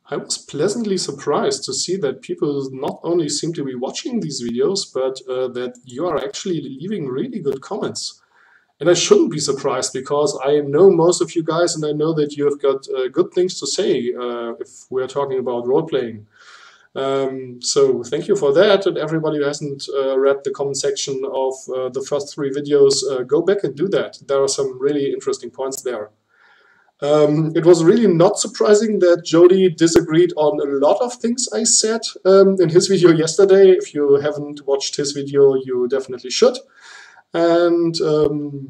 I was pleasantly surprised to see that people not only seem to be watching these videos, but that you are actually leaving really good comments. And I shouldn't be surprised because I know most of you guys and I know that you have got good things to say if we're talking about role-playing. So thank you for that, and everybody who hasn't read the comment section of the first 3 videos, go back and do that. There are some really interesting points there. It was really not surprising that Jody disagreed on a lot of things I said in his video yesterday. If you haven't watched his video, you definitely should. And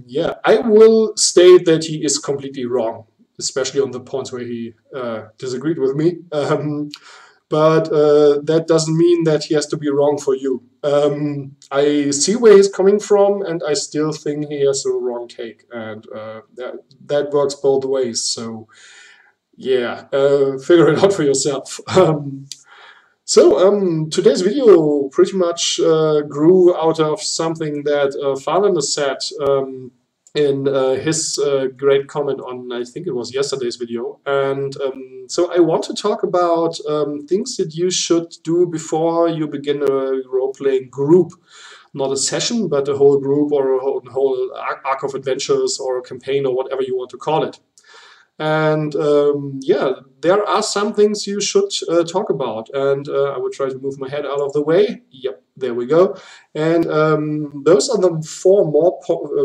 yeah, I will state that he is completely wrong, especially on the points where he disagreed with me. But that doesn't mean that he has to be wrong for you. I see where he's coming from, and I still think he has a wrong take, and that works both ways. So yeah, figure it out for yourself. Today's video pretty much grew out of something that Farlander said in his great comment on, I think it was yesterday's video. And so I want to talk about things that you should do before you begin a role-playing group. Not a session, but a whole group or a whole arc of adventures or a campaign or whatever you want to call it. And yeah, there are some things you should talk about, and I will try to move my head out of the way. Yep, there we go. And those are the 4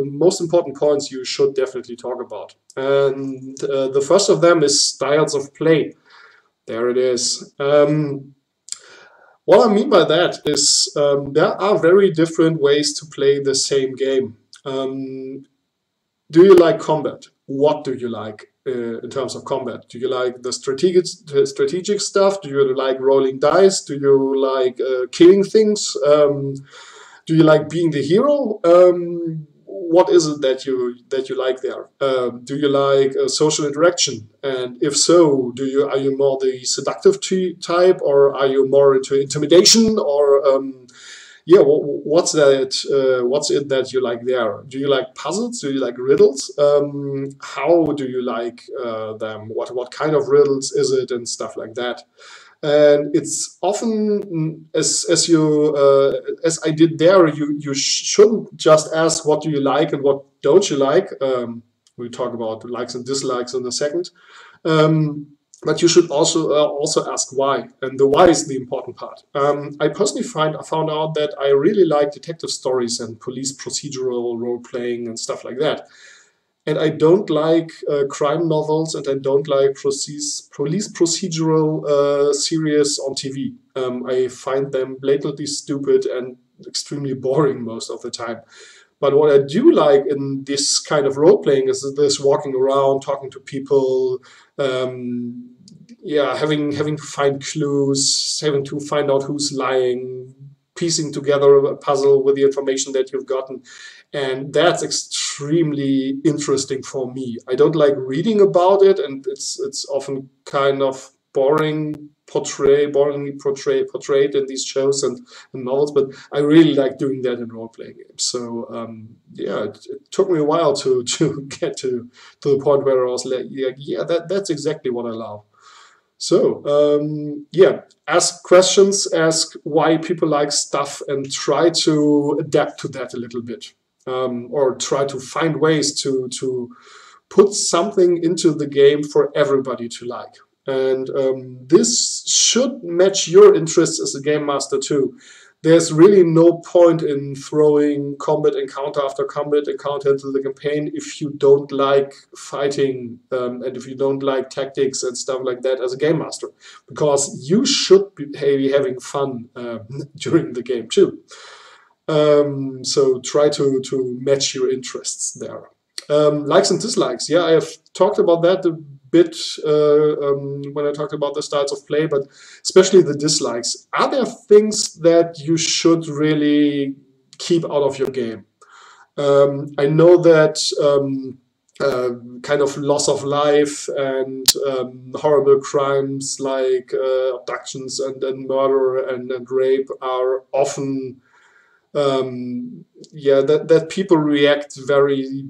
most important points you should definitely talk about. And the first of them is styles of play. There it is. What I mean by that is there are very different ways to play the same game. Do you like combat? What do you like in terms of combat? Do you like the strategic stuff? Do you like rolling dice? Do you like killing things? Do you like being the hero? What is it that you like there? Do you like social interaction? And if so, are you more the seductive type, or are you more into intimidation, or yeah, what's that? What's it that you like there? Do you like puzzles? Do you like riddles? How do you like them? What kind of riddles is it, and stuff like that? And it's often as I did there, you shouldn't just ask what do you like and what don't you like. We'll talk about likes and dislikes in a second. But you should also ask why, and the why is the important part. I personally found out that I really like detective stories and police procedural role-playing and stuff like that. And I don't like crime novels, and I don't like police procedural series on TV. I find them blatantly stupid and extremely boring most of the time. But what I do like in this kind of role-playing is this walking around, talking to people, yeah, having to find clues, having to find out who's lying, piecing together a puzzle with the information that you've gotten. And that's extremely interesting for me. I don't like reading about it, and it's often kind of boringly portrayed in these shows and novels, but I really like doing that in role-playing games. So yeah, it took me a while to get to the point where I was like, yeah, that's exactly what I love. So yeah, ask questions, ask why people like stuff, and try to adapt to that a little bit, or try to find ways to put something into the game for everybody to like. And this should match your interests as a game master too. There's really no point in throwing combat encounter after combat encounter into the campaign if you don't like fighting and if you don't like tactics and stuff like that as a game master, because you should be having fun during the game too. So try to match your interests there. Likes and dislikes. Yeah, I have talked about that a bit when I talked about the styles of play, but especially the dislikes. Are there things that you should really keep out of your game? I know that kind of loss of life and horrible crimes like abductions and murder and rape are often yeah, that people react very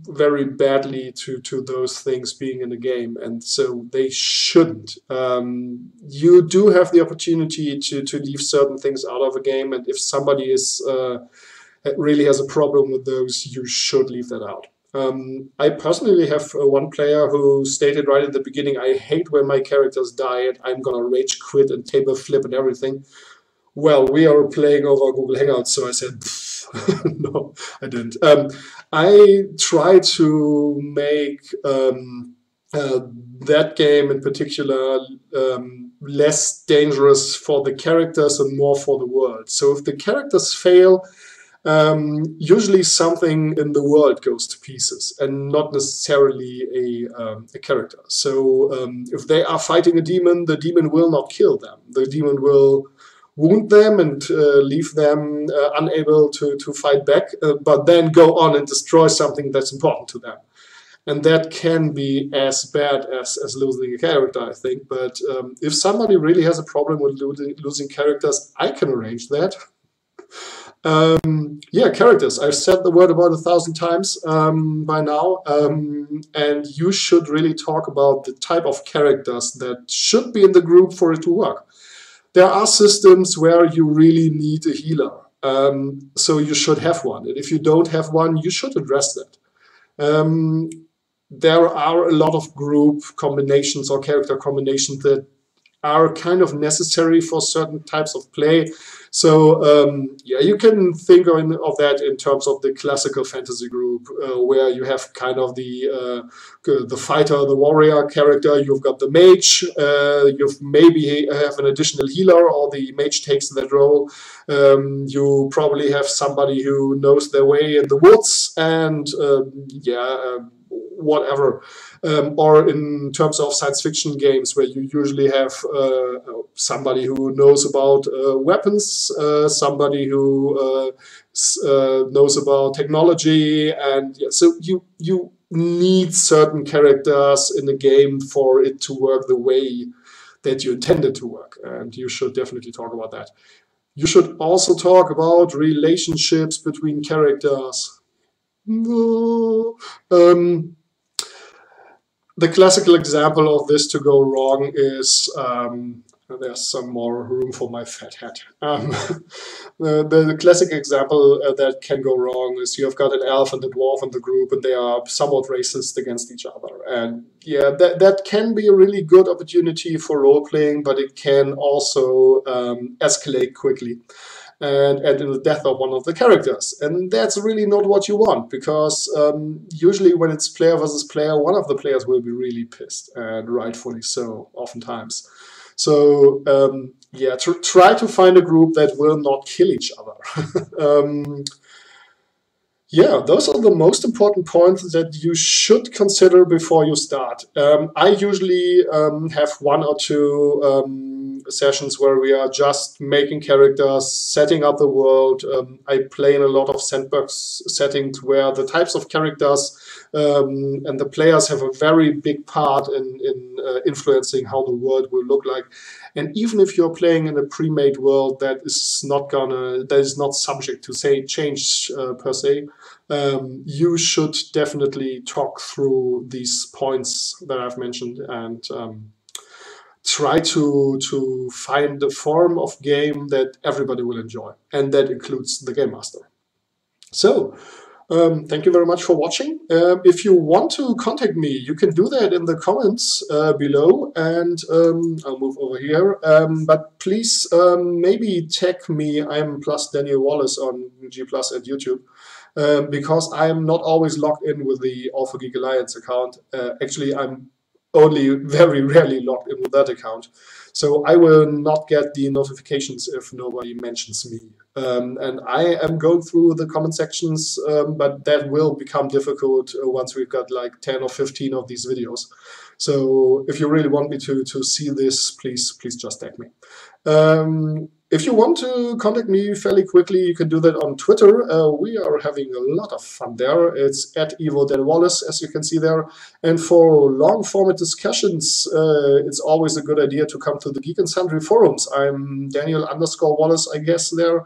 very badly to those things being in the game, and so they shouldn't. You do have the opportunity to leave certain things out of a game, and if somebody is really has a problem with those, you should leave that out. I personally have one player who stated right at the beginning, I hate when my characters die and I'm gonna rage quit and table flip and everything. Well, we are playing over Google Hangouts, so I said, no, I didn't. I try to make that game in particular less dangerous for the characters and more for the world. So if the characters fail, usually something in the world goes to pieces and not necessarily a character. So if they are fighting a demon, the demon will not kill them. The demon will wound them and leave them unable to fight back, but then go on and destroy something that's important to them. And that can be as bad as losing a character, I think. But if somebody really has a problem with losing characters, I can arrange that. Yeah, characters. I've said the word about 1,000 times by now, and you should really talk about the type of characters that should be in the group for it to work. There are systems where you really need a healer, so you should have one. And if you don't have one, you should address that. There are a lot of group combinations or character combinations that are kind of necessary for certain types of play. So yeah, you can think of that in terms of the classical fantasy group, where you have kind of the fighter, the warrior character. You've got the mage. You've maybe have an additional healer, or the mage takes that role. You probably have somebody who knows their way in the woods, and yeah. Whatever, or in terms of science fiction games, where you usually have somebody who knows about weapons, somebody who knows about technology, and yeah, so you need certain characters in the game for it to work the way that you intended to work, and you should definitely talk about that. You should also talk about relationships between characters. No. The classical example of this to go wrong is, there's some more room for my fat hat. The classic example that can go wrong is you've got an elf and a dwarf in the group, and they are somewhat racist against each other. And yeah, that can be a really good opportunity for role-playing, but it can also escalate quickly and end in the death of one of the characters. And that's really not what you want, because usually when it's player versus player, one of the players will be really pissed, and rightfully so, oftentimes. So yeah, try to find a group that will not kill each other. Yeah, those are the most important points that you should consider before you start. I usually have one or two sessions where we are just making characters, setting up the world. I play in a lot of sandbox settings where the types of characters and the players have a very big part in influencing how the world will look like. And even if you're playing in a pre-made world that is not subject to change per se, you should definitely talk through these points that I've mentioned and try to find a form of game that everybody will enjoy, and that includes the game master. So, thank you very much for watching. If you want to contact me, you can do that in the comments below, and I'll move over here. But please maybe tag me. I'm plus Daniel Wallace on G+ and YouTube, because I'm not always logged in with the allforgeekalliance account. Actually, I'm only very rarely logged in with that account. So I will not get the notifications if nobody mentions me. And I am going through the comment sections, but that will become difficult once we've got like 10 or 15 of these videos. So if you really want me to see this, please just tag me. If you want to contact me fairly quickly, you can do that on Twitter. We are having a lot of fun there. It's @EvoDanWallace, as you can see there. And for long format discussions, it's always a good idea to come to the Geek and Sundry forums. I'm Daniel_Wallace, I guess, there,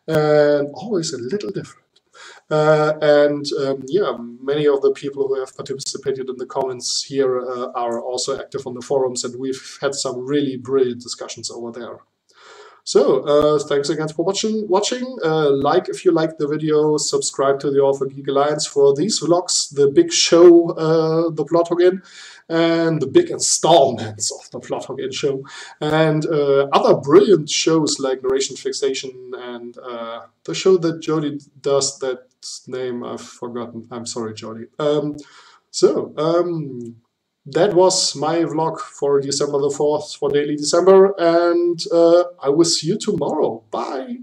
and always a little different. Yeah, many of the people who have participated in the comments here are also active on the forums, and we've had some really brilliant discussions over there. So, thanks again for watching. Like if you liked the video, subscribe to the All for Geek Alliance for these vlogs, the big show, the plot hogin, and the big installments of the plot hogin show, and other brilliant shows like Narration Fixation and the show that Jody does, that name I've forgotten. I'm sorry, Jody. That was my vlog for December the 4th, for Daily December, and I will see you tomorrow. Bye!